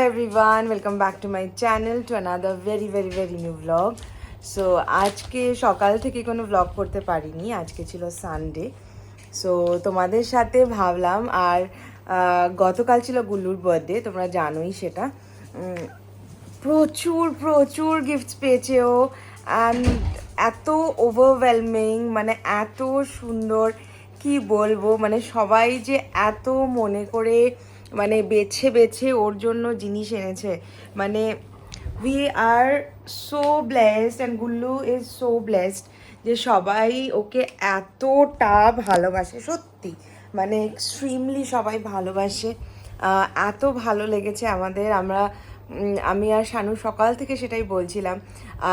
everyone, welcome back to my channel to another very new vlog. So আজকে সকাল থেকে কোনো vlog করতে পারিনি, আজকে ছিল সানডে। সো তোমাদের সাথে ভাবলাম আর গতকাল ছিল গুল্লুর বার্থডে, তোমরা জানোই সেটা। প্রচুর গিফটস পেয়েছে ও, অ্যান্ড এত ওভারওয়েলমিং, মানে এত সুন্দর, কি বলবো, মানে সবাই যে এত মনে করে মানে বেছে ওর জন্য জিনিস এনেছে, মানে we are so blessed and Gullu is so blessed যে সবাই ওকে এতটা ভালোবাসে, সত্যি মানে এক্সট্রিমলি সবাই ভালোবাসে। এত ভালো লেগেছে আমাদের, আমি আর শানু সকাল থেকে সেটাই বলছিলাম।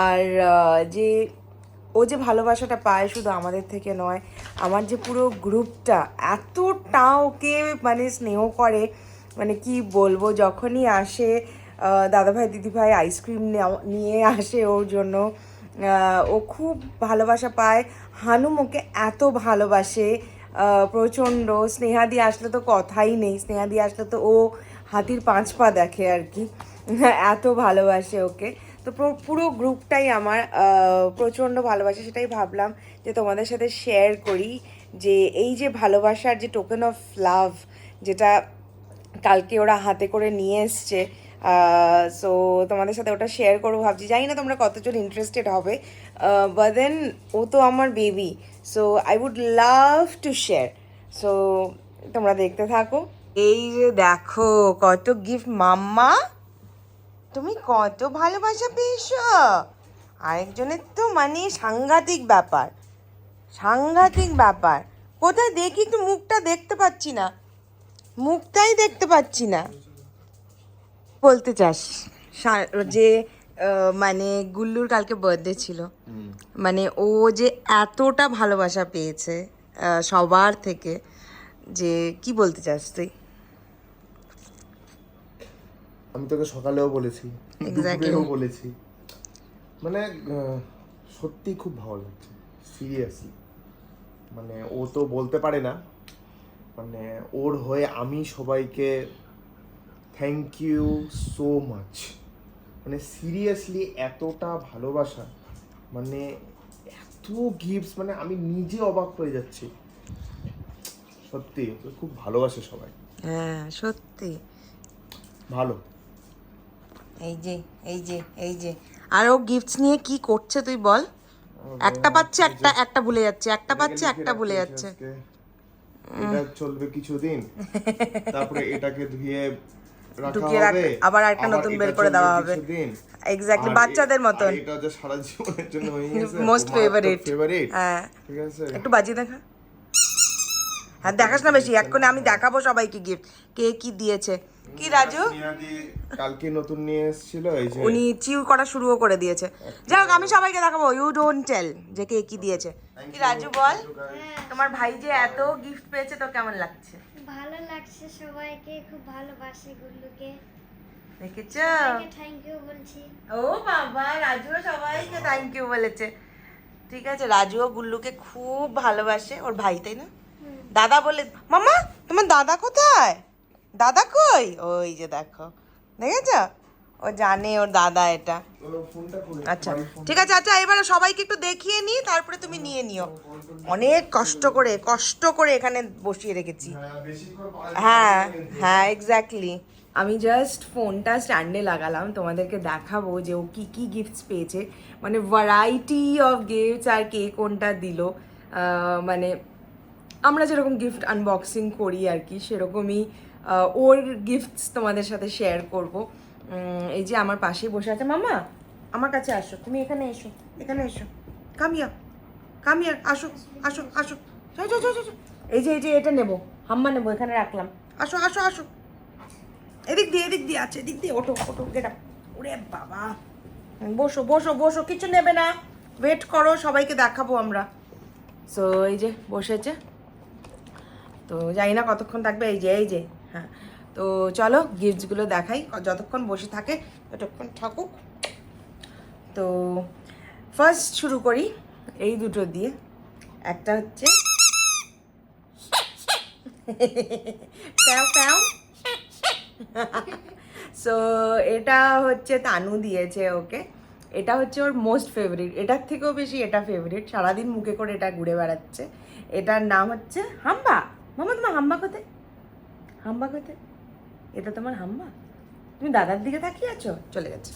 আর যে ও যে ভালোবাসাটা পায় শুধু আমাদের থেকে নয়, আমার যে পুরো গ্রুপটা এতটা ওকে মানে স্নেহ করে, মানে কি বলবো। যখনই আসে দাদাভাই দিদিভাই আইসক্রিম নিয়ে আসে ওর জন্য, ও খুব ভালোবাসা পায়। হানুম ওকে এত ভালোবাসে প্রচণ্ড। স্নেহাদি আসলে তো কথাই নেই, স্নেহাদি আসলে তো ও হাতির 5 পা দেখে আর কি, এত ভালোবাসে ওকে। তো পুরো গ্রুপটাই আমার প্রচণ্ড ভালোবাসে, সেটাই ভাবলাম যে তোমাদের সাথে শেয়ার করি যে এই যে ভালোবাসার যে টোকেন অফ লাভ, যেটা কালকে ওরা হাতে করে নিয়ে এসছে। সো তোমাদের সাথে ওটা শেয়ার করবো ভাবছি, জানি না তোমরা কতজন ইন্টারেস্টেড হবে, বাট দেন ও তো আমার baby, so I would love to share. So তোমরা দেখতে থাকো। এই যে দেখো কত গিফট, মাম্মা তুমি কত ভালোবাসা পেয়েছো। আরেকজনের তো মানে সাংঘাতিক ব্যাপার। কোথায় দেখি, একটু মুখটা দেখতে পাচ্ছি না, মুখটাই দেখতে পাচ্ছি না। বলতে চাস যে মানে গুল্লুর কালকে বার্থডে ছিল, মানে ও যে এতটা ভালোবাসা পেয়েছে সবার থেকে, যে কি বলতে চাস তুই? আমি তোকে সকালেও বলেছি, দুপুরেও বলেছি, মানে সত্যি খুব ভালো লাগছে, সিরিয়াসলি। মানে ও তো বলতে পারে না, মানে ওর হয়ে আমি সবাইকে থ্যাংক ইউ সো মাচ। মানে সিরিয়াসলি এতটা ভালোবাসা, মানে এত গিফটস, মানে আমি নিজে অবাক হয়ে যাচ্ছি। সত্যি খুব ভালোবাসে সবাই। হ্যাঁ সত্যি ভালো। এই যে আর ও গিফটস নিয়ে কি করছে তুই বল? একটা পাচ্ছে, একটা ভুলে যাচ্ছে, একটা পাচ্ছে, একটা ভুলে যাচ্ছে। এটা চলবে কিছুদিন, তারপরে এটাকে ধুয়ে ঢুকিয়ে রাখ, আবার একটা নতুন বের করে দেওয়া হবে। এক্স্যাক্টলি বাচ্চাদের মতন। এটা যে সারা জীবনের জন্য হয়ে গেছে মোস্ট ফেভারিট। হ্যাঁ ঠিক আছে, একটু বাজিয়ে দেখা। হ্যাঁ দেখাস না বেশি, এক্ষুনি আমি দেখাবো সবাইকে গিফট কে কি দিয়েছে। কি রাজু কালকে নতুন নিয়ে এসেছিল, এই যে উনি চিউ করা শুরুও করে দিয়েছে। যাই হোক আমি সবাইকে দেখাবো, ইউ ডোন্ট টেল যে কে কি দিয়েছে। কি রাজু বল, তোমার ভাই যে এত গিফট পেয়েছে তো কেমন লাগছে? ভালো লাগছে, সবাইকে খুব ভালোবাসি গুল্লুকে। দেখেছো, থ্যাংক ইউ বলছি। ও বাবা, রাজুও সবাইকে থ্যাংক ইউ বলেছে। ঠিক আছে, রাজুও গুল্লুকে খুব ভালোবাসে, ওর ভাই তাই না? দাদা বলে, মামা তোমার দাদা কোথায়, দাদা কই? ওই যে দেখো, দেখেছ, ও জানে ওর দাদা এটা। আচ্ছা ঠিক আছে, আচ্ছা এবারে সবাইকে একটু দেখিয়ে নিই, তারপরে তুমি নিয়ে নিও। অনেক কষ্ট করে এখানে বসিয়ে রেখেছি। হ্যাঁ এক্স্যাক্টলি। আমি জাস্ট ফোনটা স্ট্যান্ডে লাগালাম, তোমাদেরকে দেখাবো যে ও কি কি গিফটস পেয়েছে, মানে ভ্যারাইটি অফ গিফটস। আর কে কোনটা দিল, মানে আমরা যেরকম গিফট আনবক্সিং করি আর কি, সেরকমই ওর গিফটস তোমাদের সাথে শেয়ার করব। এই যে আমার পাশেই বসে আছে, মামা আমার কাছে আসো, তুমি এখানে এসো, কামিয়া আসো, এই যে এটা নেবো, হাম্মা নেবো, এখানে রাখলাম, আসো এদিক দিয়ে আছে, এদিক দিয়ে ওঠো গেটা। ওরে বাবা, বসো, কিছু নেবে না, ওয়েট করো, সবাইকে দেখাবো আমরা। সো এই যে বসেছে, তো জানি না কতক্ষণ থাকবে। এই যে হ্যাঁ, তো চলো গিফটসগুলো দেখাই, যতক্ষণ বসে থাকে ততক্ষণ থাকুক। তো ফার্স্ট শুরু করি এই দুটো দিয়ে। একটা হচ্ছে সো এটা হচ্ছে তানু দিয়েছে ওকে। এটা হচ্ছে ওর মোস্ট ফেভারিট, এটার থেকেও বেশি এটা ফেভারিট, সারাদিন মুখে করে এটা ঘুরে বেড়াচ্ছে। এটার নাম হচ্ছে হাম্বা। মামা তোমার হাম্বা কোথায়? হাম্বা কোথায়? এটা তোমার হাম্বা? তুমি দাদার দিকে তাকিয়ে আছো, চলে গেছে।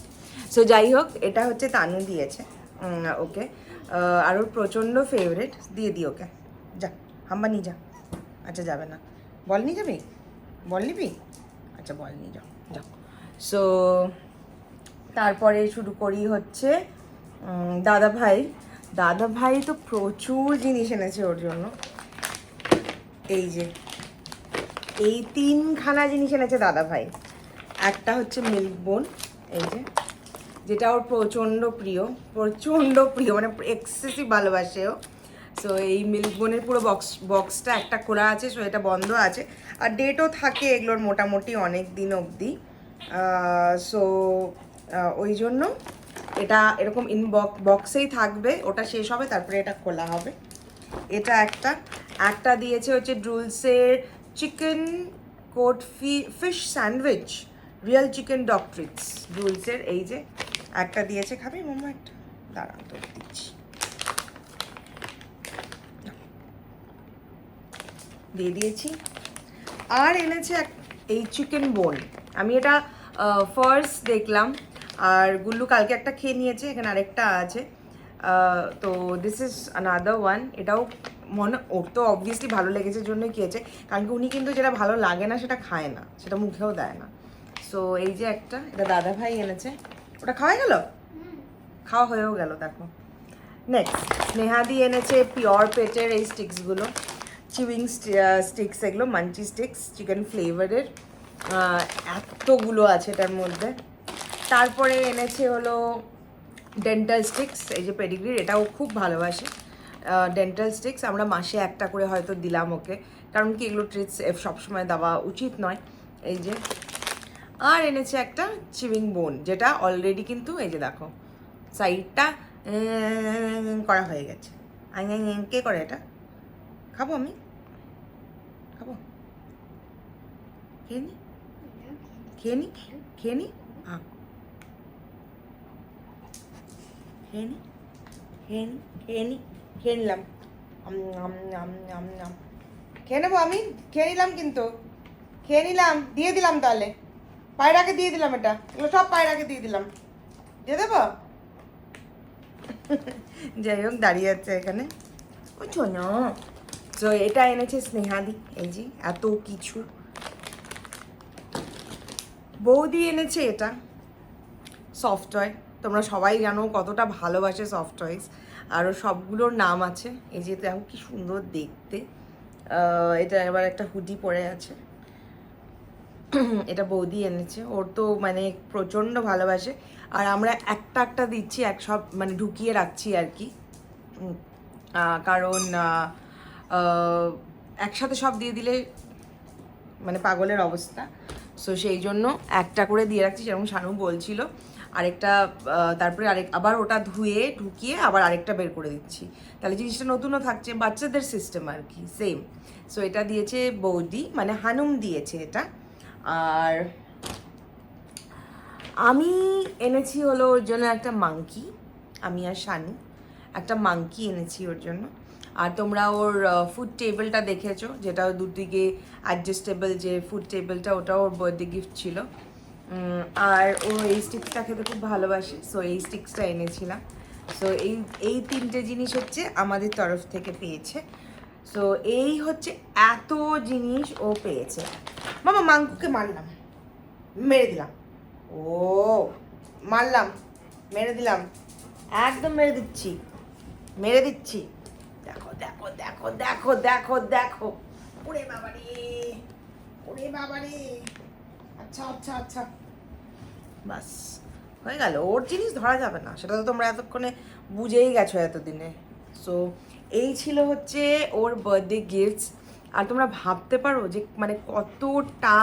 সো যাই হোক, এটা হচ্ছে তানু দিয়েছে ওকে। আর ওর প্রচণ্ড ফেভারিট, দিয়ে দিই ওকে। যা হাম্বা নিয়ে যা। আচ্ছা যাবে না, বল নিয়ে যাবি? বল নিবি? আচ্ছা বল নিয়ে যাও, যাও। সো তারপরে শুরু করি হচ্ছে দাদা ভাই। দাদা ভাই তো প্রচুর জিনিস এনেছে ওর জন্য। এই যে এই 3খানা জিনিস এনেছে দাদা ভাই। একটা হচ্ছে মিল্ক বোন, এই যে, যেটা ওর প্রচণ্ড প্রিয়, প্রচণ্ড প্রিয়, মানে এক্সেসিভ ভালোবাসেও। সো এই মিল্ক বোনের পুরো বক্সটা একটা খোলা আছে, সো এটা বন্ধ আছে। আর ডেটও থাকে এগুলোর মোটামুটি অনেক দিন অবধি। সো ওই জন্য এটা এরকম বক্সেই থাকবে, ওটা শেষ হবে তারপরে এটা খোলা হবে। এটা একটা দিয়েছে হচ্ছে ড্রুলসের chicken coat fish sandwich, real chicken dog treats ড্রুলসের। এই যে একটা দিয়েছে, খাবি মাম্মা একটা? দাঁড়াও তো দিচ্ছি, দিয়ে দিয়েছি। আর এনেছে এই চিকেন বোন। আমি এটা ফার্স্ট দেখলাম, আর গুল্লু কালকে একটা খেয়ে নিয়েছে, এখানে আরেকটা আছে। তো দিস ইজ আনাদার ওয়ান। এটাও ওর তো অবভিয়াসলি ভালো লেগেছে জন্যই খেয়েছে, কারণ কি উনি কিন্তু যেটা ভালো লাগে না সেটা খায় না, সেটা মুখেও দেয় না। সো এই যে একটা, এটা দাদা ভাই এনেছে। ওটা খাওয়া গেল? খাওয়া হয়েও গেল, দেখো। নেক্সট স্নেহাদি এনেছে পিওর পেটের এই স্টিক্সগুলো, চিউইং স্টিক্স, এগুলো মাঞ্চি স্টিক্স, চিকেন ফ্লেভারের। এতগুলো আছে এটার মধ্যে। তারপরে এনেছে হলো ডেন্টাল স্টিক্স, এই যে পেডিগ্রির, এটাও খুব ভালোবাসে ডেন্টাল স্টিক্স। আমরা মাসে একটা করে হয়তো দিলাম ওকে, কারণ কি এগুলো ট্রিটস সবসময় দেওয়া উচিত নয়। এই যে, আর এনেছে একটা চিউইং বোন, যেটা অলরেডি কিন্তু এই যে দেখো সাইডটা করা হয়ে গেছে। কে করে এটা? খাবো আমি, খাবো, খেয়ে নি, খেয়ে নি, খেয়ে নি, খেয়ে নি, খেয়ে নি, খেয়ে নি, খেয়ে নিলাম, খেয়ে নেবো আমি, খেয়ে নিলাম, কিন্তু খেয়ে নিলাম, দিয়ে দিলাম তাহলে পায়রাকে দিয়ে দিলাম, এটা এগুলো সব পায়রাকে দিয়ে দিলাম, দিয়ে দেবো। যাই হোক, দাঁড়িয়ে আছে এখানে ও না। তো এটা এনেছে স্নেহাদি, এই যে এত কিছু। বৌদি এনেছে এটা সফট টয়। তোমরা সবাই জানো কতটা ভালোবাসে সফট টয়েস, আরও সবগুলোর নাম আছে। এই যে দেখো কি সুন্দর দেখতে। এটা এবার একটা হুডি পরে আছে, এটা বৌদি এনেছে। ওর তো মানে প্রচণ্ড ভালোবাসে, আর আমরা একটা দিচ্ছি, সব মানে ঢুকিয়ে রাখছি আর কি, কারণ একসাথে সব দিয়ে দিলে মানে পাগলের অবস্থা। সো সেই জন্য একটা করে দিয়ে রাখছি, যেরকম শানু বলছিল। আরেকটা তারপরে আবার ওটা ধুয়ে ঢুকিয়ে আবার আরেকটা বের করে দিচ্ছি, তাহলে জিনিসটা নতুনও থাকছে, বাচ্চাদের সিস্টেম আর কি, সেম। সো এটা দিয়েছে বৌদি, মানে হানুম দিয়েছে এটা। আর আমি এনেছি হলো ওর জন্য একটা মাংকি, আমি আর শানু একটা মাংকি এনেছি ওর জন্য। আর তোমরা ওর ফুড টেবিলটা দেখেছো, যেটা দুদিকে অ্যাডজাস্টেবল যে ফুড টেবিলটা, ওটা ওর বার্থডে গিফট ছিল। আর ও এই স্টিক্সটা খেতে খুব ভালোবাসে, সো এই স্টিক্সটা এনেছিলাম। সো এই 3টে জিনিস হচ্ছে আমাদের তরফ থেকে পেয়েছে। সো এই হচ্ছে এত জিনিস ও পেয়েছে। মামা মাংকুকে মারলাম, মেরে দিলাম, ও মারলাম, মেরে দিলাম, একদম মেরে দিচ্ছি, মেরে দিচ্ছি। দেখো দেখো দেখো দেখো দেখো দেখো, ওরে বাবারে, ওরে বাবারে। আচ্ছা আচ্ছা আচ্ছা, বাস হয়ে গেল। ওর জিনিস ধরা যাবে না, সেটা তো তোমরা এতক্ষণে বুঝেই গেছো এতদিনে। সো এই ছিল হচ্ছে ওর বার্থডে গিফটস। আর তোমরা ভাবতে পারো যে মানে কতটা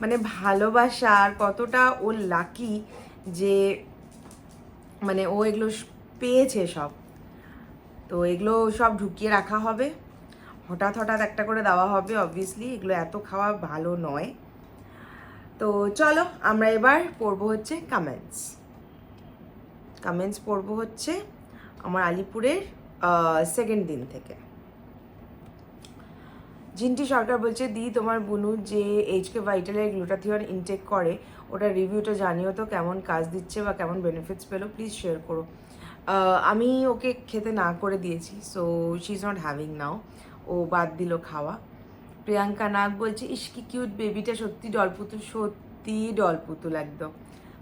মানে ভালোবাসা, আর কতটা ও লাকি যে মানে ও এগুলো পেয়েছে সব। তো এগুলো সব ঢুকিয়ে রাখা হবে, হঠাৎ হঠাৎ একটা করে দেওয়া হবে, অবভিয়াসলি এগুলো এত খাওয়া ভালো নয়। তো চলো আমরা এবার পড়বো হচ্ছে কমেন্টস পড়বো হচ্ছে আমার আলিপুরের সেকেন্ড দিন থেকে। জিন্টি সরকার বলছে, দি তোমার বুনু যে এইচকে ভাইটালের গ্লুটাথিয়ন ইনটেক করে ওটা রিভিউটা জানিও তো, কেমন কাজ দিচ্ছে বা কেমন বেনিফিটস পেলো, প্লিজ শেয়ার করো। আমি ওকে খেতে না করে দিয়েছি, so she is not having now, ও বাদ দিল খাওয়া। প্রিয়াঙ্কা নাগ বলছে, ইস কি কিউট বেবিটা, সত্যি ডলপুতুল একদম।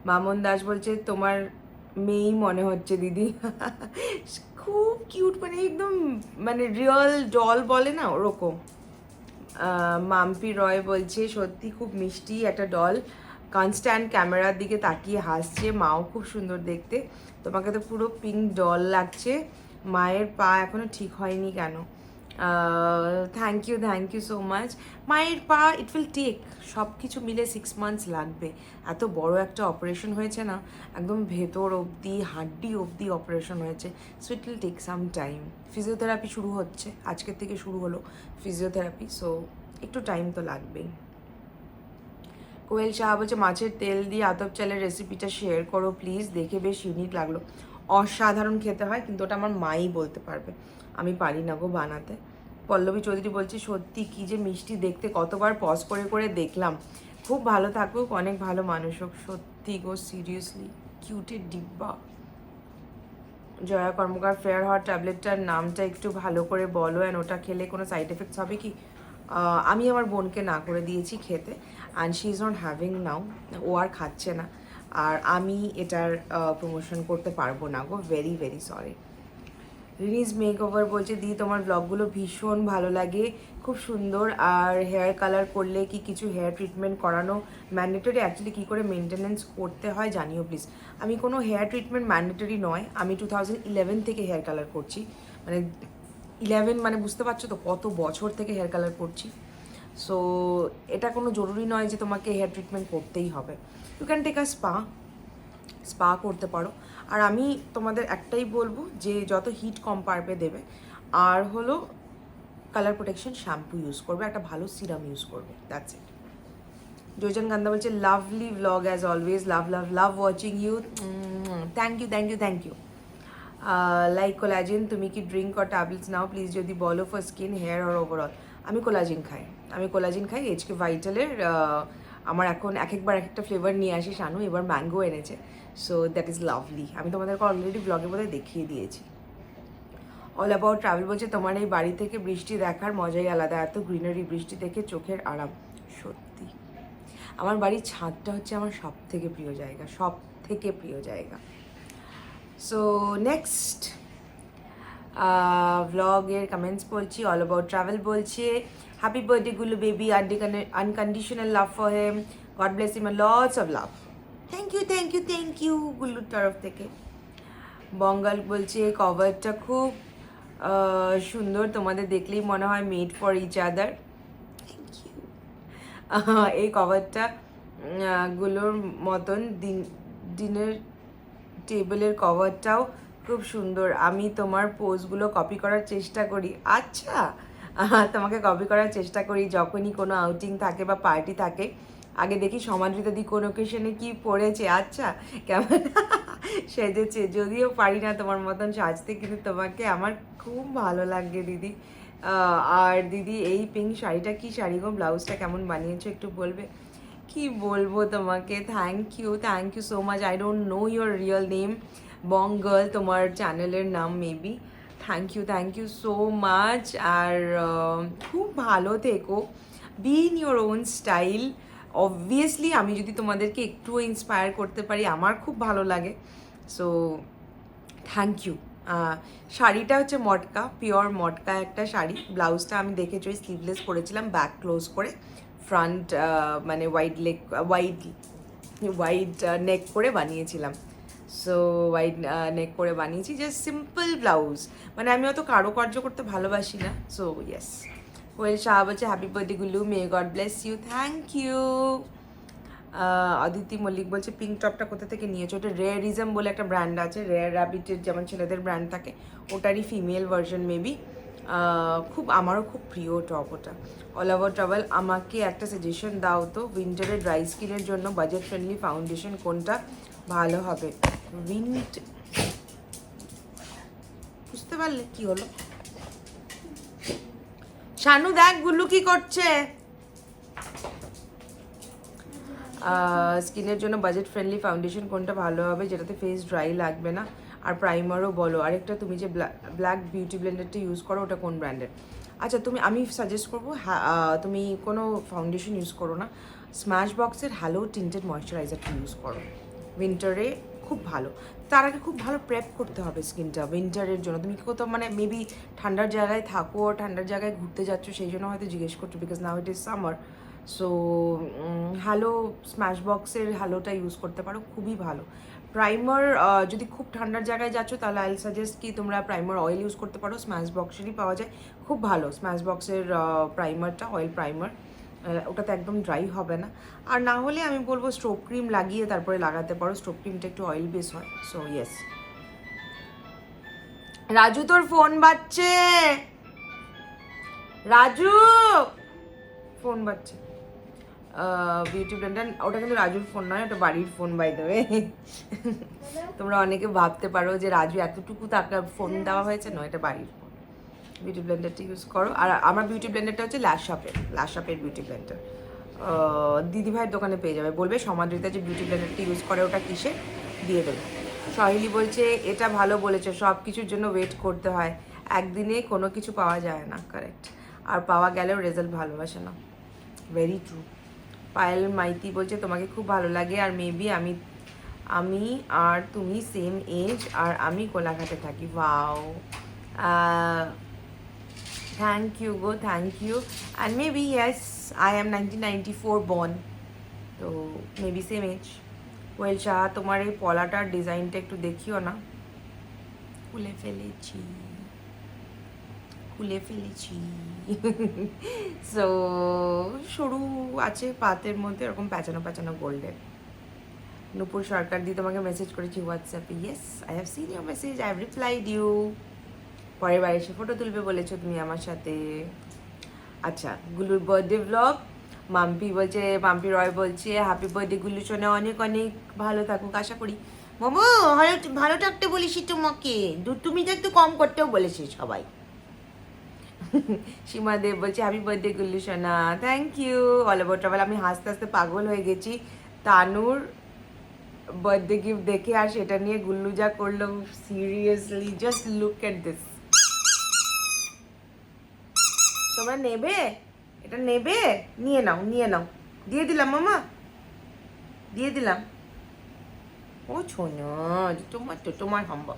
মামন দাস বলছে, তোমার মেয়েই মনে হচ্ছে দিদি। খুব কিউট, মানে একদম মানে রিয়েল ডল বলে না ওরকম। মাম্পি রয় বলছে, সত্যি খুব মিষ্টি একটা ডল, কনস্ট্যান্ট ক্যামেরার দিকে তাকিয়ে হাসছে, মাও খুব সুন্দর দেখতে, তোমাকে তো পুরো পিঙ্ক ডল লাগছে, মায়ের পা এখনো ঠিক হয়নি কেন? Thank you so much. মায়ের পা ইট উইল টেক, সব কিছু মিলে 6 months লাগবে। এত বড় একটা অপারেশন হয়েছে না, একদম ভেতর অবধি হাড্ডি অবধি অপারেশন হয়েছে, so it will take some time. Physiotherapy শুরু হচ্ছে, আজকের থেকে শুরু হলো ফিজিওথেরাপি, সো একটু টাইম তো লাগবেই। কোয়েল শাহ বলছে, মাছের তেল দিয়ে আতপ চালের রেসিপিটা শেয়ার করো প্লিজ, দেখে বেশ ইউনিক লাগলো। অসাধারণ খেতে হয়, কিন্তু ওটা আমার মাই বলতে পারবে, আমি পারি না গো বানাতে। পল্লবী চৌধুরী বলছে, সত্যি কি যে মিষ্টি দেখতে, কতবার পজ করে করে দেখলাম। খুব ভালো থাকুক, অনেক ভালো মানুষ হোক, সত্যি গো সিরিয়াসলি কিউটের ডিব্বা। জয়া কর্মকার, ফেয়ার হওয়ার ট্যাবলেটটার নামটা একটু ভালো করে বলো, অ্যান্ড ওটা খেলে কোনো সাইড এফেক্টস হবে কি? আমি আমার বোনকে না করে দিয়েছি খেতে, and she is not having now, ও আর খাচ্ছে না, আর আমি এটার প্রমোশন করতে পারবো না গো, very very sorry. Rini's makeover বলছে, দি তোমার ব্লগগুলো ভীষণ ভালো লাগে, খুব সুন্দর, আর হেয়ার কালার করলে কি কিছু হেয়ার ট্রিটমেন্ট করানো ম্যান্ডেটরি? অ্যাকচুয়ালি কী করে মেনটেনেন্স করতে হয় জানিও প্লিজ। আমি কোনো হেয়ার ট্রিটমেন্ট ম্যান্ডেটরি নয়, আমি 2011 থেকে হেয়ার কালার করছি, মানে 11 মানে বুঝতে পারছো তো কত বছর থেকে হেয়ার কালার করছি। সো এটা কোনো জরুরি নয় যে তোমাকে হেয়ার ট্রিটমেন্ট করতেই হবে, you can take a spa করতে পারো। আর আমি তোমাদের একটাই বলবো যে যত হিট কম পারবে দেবে, আর হলো কালার প্রোটেকশন শ্যাম্পু ইউজ করবে, একটা ভালো সিরাম ইউজ করবে, দ্যাটস ইট। জয়জন গান্ধা বলছে, lovely vlog as always, love watching you, thank you. Like collagen, তুমি কি ড্রিঙ্ক অর ট্যাবলেটস নাও প্লিজ, যদি বলো, for skin, hair or overall? আমি কোলাজেন খাই, এইচকে ভাইটালের। আমার এখন একবার এক একটা ফ্লেভার নিয়ে আসে শানু, এবার ম্যাঙ্গো এনেছে, সো দ্যাট ইজ লাভলি। আমি তোমাদেরকে অলরেডি ব্লগের মধ্যে দেখিয়ে দিয়েছি। অল অ্যাবাউট ট্রাভেল বলছে, তোমার এই বাড়ি থেকে বৃষ্টি দেখার মজাই আলাদা, এত গ্রিনারি, বৃষ্টি দেখে চোখের আরাম। সত্যি আমার বাড়ির ছাদটা হচ্ছে আমার সব থেকে প্রিয় জায়গা। সো নেক্সট ভ্লগের কমেন্টস বলছি। অল অ্যাবাউট ট্রাভেল বলছে, happy birthday Gulu baby, unconditional love for him, God bless him, lots of love. Thank you গুল্লুর তরফ থেকে। বঙ্গাল বলছে, কভারটা খুব সুন্দর, তোমাদের দেখলেই মনে হয় made for each other. Thank you. এই কভারটা গুলোর মতন ডিনার টেবিলের কভারটাও খুব সুন্দর, আমি তোমার পোজগুলো কপি করার চেষ্টা করি। আচ্ছা, তোমাকে কপি করার চেষ্টা করি যখনই কোনো আউটিং থাকে বা পার্টি থাকে, আগে দেখি সমাদৃতা দি কোন ওকেশনে কি পড়েছে, আচ্ছা কেমন সেজেছে। যদিও পারি না তোমার মতন সাজতে, কিন্তু তোমাকে আমার খুব ভালো লাগে দিদি। আর দিদি, এই পিঙ্ক শাড়িটা কি শাড়ি গো, ব্লাউজটা কেমন বানিয়েছো একটু বলবে? কি বলবো তোমাকে, thank you so much. I don't know your real name, bong girl তোমার চ্যানেলের নাম maybe. Thank you so much. আর খুব ভালো থেকো, be in your own style. Obviously আমি যদি তোমাদেরকে একটুও ইন্সপায়ার করতে পারি আমার খুব ভালো লাগে, সো থ্যাংক ইউ। শাড়িটা হচ্ছে মটকা, পিওর মটকা একটা শাড়ি। ব্লাউজটা আমি দেখেছি স্লিভলেস পরেছিলাম, ব্যাক ক্লোজ করে, ফ্রন্ট মানে ওয়াইড নেক করে বানিয়েছিলাম। সো ওয়াইড নেক করে বানিয়েছি, জাস্ট সিম্পল ব্লাউজ, মানে আমি অত কারুকার্য করতে ভালোবাসি না। So yes. কোয়েল শাহ বলছে, happy birthday Gulu, may God bless you. Thank you. Aditi Mallick বলছে, পিঙ্ক টপটা কোথা থেকে নিয়েছো? ওটা রেয়ারিজম বলে একটা ব্র্যান্ড আছে, রেয়ার র্যাবিটের যেমন ছেলেদের ব্র্যান্ড থাকে, ওটারই ফিমেল ভার্সন মেবি। খুব আমারও খুব প্রিয় টপ ওটা। All over travel. আমাকে একটা সাজেশন দাও তো, উইন্টারের ড্রাই স্কিনের জন্য বাজেট ফ্রেন্ডলি ফাউন্ডেশন কোনটা ভালো হবে? বুঝতে পারলে কি হলো? শানু দেখ গুল্লু কি করছে। স্কিনের জন্য বাজেট ফ্রেন্ডলি ফাউন্ডেশন কোনটা ভালো হবে যেটাতে ফেস ড্রাই লাগবে না, আর প্রাইমারও বলো। আরেকটা, তুমি যে ব্ল্যাক বিউটি ব্লেন্ডারটা ইউজ করো ওটা কোন ব্র্যান্ডের? আচ্ছা আমি সাজেস্ট করবো, তুমি কোনো ফাউন্ডেশন ইউজ করো না, স্ম্যাশ বক্সের হ্যালো টিন্টেড ময়শ্চারাইজারটা ইউজ করো। উইন্টারে খুব ভালো। তার আগে খুব ভালো প্রেপ করতে হবে স্কিনটা উইন্টারের জন্য। তুমি কি কোথাও মানে মেবি ঠান্ডার জায়গায় থাকো, ঠান্ডার জায়গায় ঘুরতে যাচ্ছ, সেই জন্য হয়তো জিজ্ঞেস করছো, because now it is summer. So hello smash বক্সের হ্যালোটা ইউজ করতে পারো, খুবই ভালো। প্রাইমার যদি খুব ঠান্ডার জায়গায় যাচ্ছ তাহলে আই সাজেস্ট কি তোমরা প্রাইমার অয়েল ইউজ করতে পারো, স্ম্যাশ বক্সেরই পাওয়া যায়, খুব ভালো স্ম্যাশ বক্সের প্রাইমারটা, অয়েল প্রাইমার, ওটাতে একদম ড্রাই হবে না। আর না হলে আমি বলবো স্ট্রোক ক্রিম লাগিয়ে তারপরে লাগাতে পারো, স্ট্রোক ক্রিমটা একটু অয়েল বেস হয়। So yes. রাজু তোর ফোন বাজছে, রাজু ফোন বাজছে। বিউটি ব্লেন্ডার ওটা কিন্তু রাজুর ফোন নয়, ওটা বাড়ির ফোন বাই দেবে। তোমরা অনেকে ভাবতে পারো যে রাজু এতটুকু তাকে ফোন দেওয়া হয়েছে, নয় এটা বাড়ির ফোন। বিউটি ব্লেন্ডারটা ইউজ করো। আর আমার বিউটি ব্লেন্ডারটা হচ্ছে ল্যাশআপের বিউটি ব্লেন্ডার। দিদিভাইয়ের দোকানে পেয়ে যাবে, বলবে সমাদৃতা যে বিউটি ব্লেন্ডারটা ইউজ করে ওটা কিসে, দিয়ে দেবে। সহেলি বলছে এটা ভালো বলেছে, সব কিছুর জন্য ওয়েট করতে হয়, একদিনে কোনো কিছু পাওয়া যায় না। কারেক্ট। আর পাওয়া গেলেও রেজাল্ট ভালোবাসে না। Very true. পায়েল মাইতি বলছে তোমাকে খুব ভালো লাগে, আর মেবি আমি আর তুমি সেম এজ, আর আমি কোলাঘাটে থাকি। ওয়াও, থ্যাংক ইউ গো, thank you. And maybe yes, I am 1994 born, তো maybe same age. Well Shah, তোমার এই পলাটার ডিজাইনটা একটু দেখিও না। খুলে ফেলেছি সো সরু আছে পাতের মধ্যে, এরকম প্যাচানো গোল্ডের। নুপুর সরকার দিয়ে তোমাকে মেসেজ করেছি হোয়াটসঅ্যাপে। Yes, I have seen your message, I have replied you. পরের বার এসে ফটো তুলবে বলেছো তুমি আমার সাথে। আচ্ছা, গুলুর বার্থডে ব্লগ। মাম্পি রয় বলছে হ্যাপি বার্থডে গুল্লু সোনা, অনেক অনেক ভালো থাকুক আশা করি। মোমো ভালো থাকতে বলিস তোমাকে, তুমি তো একটু কম করতেও বলেছি সবাই। সীমা দেব বলছে হ্যাপি বার্থডে গুল্লু সোনা, thank you. All over travel. আমি হাসতে হাসতে পাগল হয়ে গেছি তানুর বার্থডে গিফট দেখে, আর সেটা নিয়ে গুল্লু যা করলো, seriously just look at this. তোমরা নেবে এটা, নেবে? নিয়ে নাও দিয়ে দিলাম মামা, দিয়ে দিলাম। ও ছোনা, তোমার হাম্বা,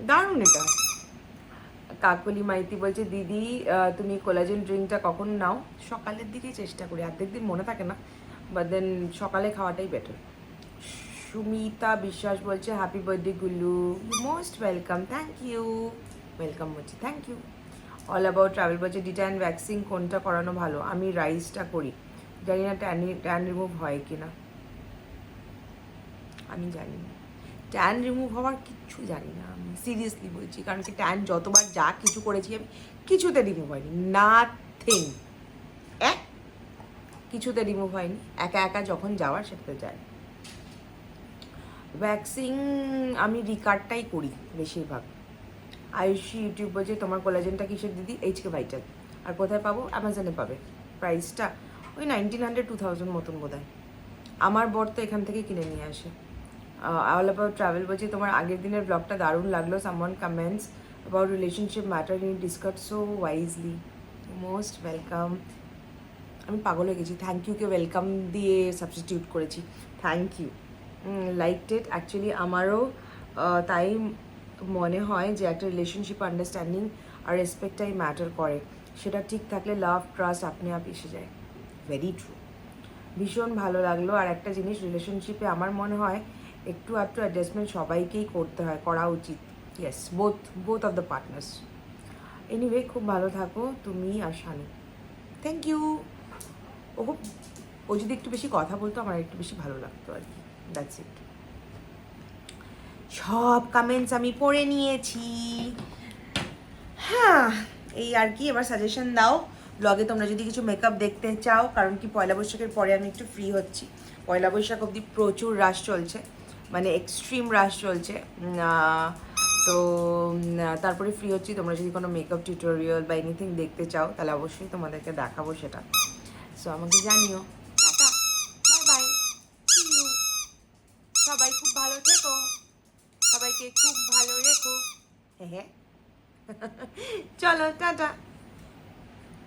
দারুণ এটা। কাকলি মাইতি বলছে দিদি তুমি কোলাজেন ড্রিঙ্কটা কখন নাও? সকালের দিকেই চেষ্টা করি, অর্ধেক দিন মনে থাকে না, বাট দেন সকালে খাওয়াটাই বেটার। সুমিতা বিশ্বাস বলছে happy birthday Gullu, most welcome, thank you. Welcome বলছি, thank you. All about travel বলছে ডিটান ভ্যাকসিন কোনটা করানো ভালো? আমি রাইসটা করি, জানি না ট্যান রিমুভ হয় কি না, আমি জানি না ট্যান রিমুভ হওয়ার কিচ্ছু জানি না আমি, সিরিয়াসলি বলছি। কারণ কি ট্যান যতবার যা কিছু করেছি আমি, কিছুতে রিমুভ হয়নি, নাথিং, কিছুতে রিমুভ হয়নি। একা যখন যাওয়ার সেটাতে যায়। ভ্যাকসিন আমি রিকার্ডটাই করি বেশিরভাগ। আয়ুষী ইউটিউব বলছে তোমার কোলাজেনটা কিসের দিদি? HK vital. আর কোথায় পাবো? অ্যামাজনে পাবে। প্রাইসটা ওই 1900-2000 মতন বোধ হয়। আমার বর তো এখান থেকে কিনে নিয়ে আসে। অল অ্যাবাউট ট্রাভেল বলছে তোমার আগের দিনের ব্লগটা দারুণ লাগলো, someone comments about relationship matter you discuss so wisely, most welcome. আমি পাগল হয়ে গেছি, থ্যাংক ইউকে ওয়েলকাম দিয়ে সাবস্টিটিউট করেছি, thank you. Liked it actually. আমারও তাই মনে হয় যে একটা রিলেশনশিপ আন্ডারস্ট্যান্ডিং আর রেসপেক্টটাই ম্যাটার করে, সেটা ঠিক থাকলে লাভ ট্রাস্ট আপনি আপ এসে যায়। ভেরি ট্রু, ভীষণ ভালো লাগলো। আর একটা জিনিস রিলেশনশিপে আমার মনে হয় একটু অ্যাডজাস্টমেন্ট সবাইকেই করতে হয়, করা উচিত। Yes, both of the partners. Anyway, খুব ভালো থাকো তুমি আর শানু, থ্যাংক ইউ। ও যদি একটু বেশি কথা বলতো আমার একটু বেশি ভালো লাগতো আর কি, দ্যাটস ইট। সব কমেন্টস আমি পড়ে নিয়েছি। হ্যাঁ এই আর কি, এবার সাজেশন দাও ব্লগে তোমরা যদি কিছু মেকআপ দেখতে চাও, কারণ কি পয়লা বৈশাখের পরে আমি একটু ফ্রি হচ্ছি। পয়লা বৈশাখ অবধি প্রচুর রাশ চলছে, মানে এক্সট্রিম রাশ চলছে। তো তারপরে ফ্রি হচ্ছি, তোমরা যদি কোনো মেকআপ টিউটোরিয়াল বা এনিথিং দেখতে চাও তাহলে অবশ্যই তোমাদেরকে দেখাবো সেটা। সো আমাকে জানিও। Tata, bye bye, see you. সবাই খুব ভালো থেকো, সবাইকে খুব ভালো রেখো। হ্যাঁ চলো টাটা।